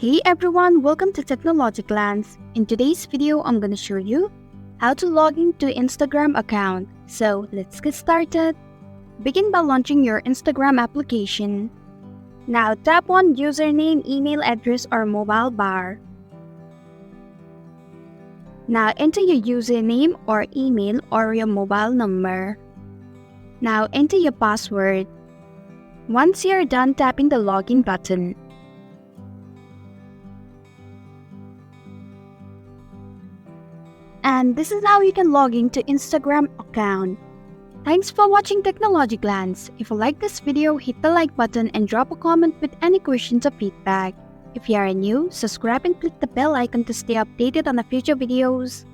Hey everyone, welcome to technologyglance. In today's video, I'm gonna show you how to log into Instagram account. So let's get started. Begin by launching your Instagram application. Now tap on username, email address, or mobile bar. Now enter your username or email or your mobile number. Now enter your password. Once you're done tapping the login button, and this is how you can log into Instagram account. Thanks for watching Technology Glance. If you like this video, hit the like button and drop a comment with any questions or feedback. If you are new, subscribe and click the bell icon to stay updated on the future videos.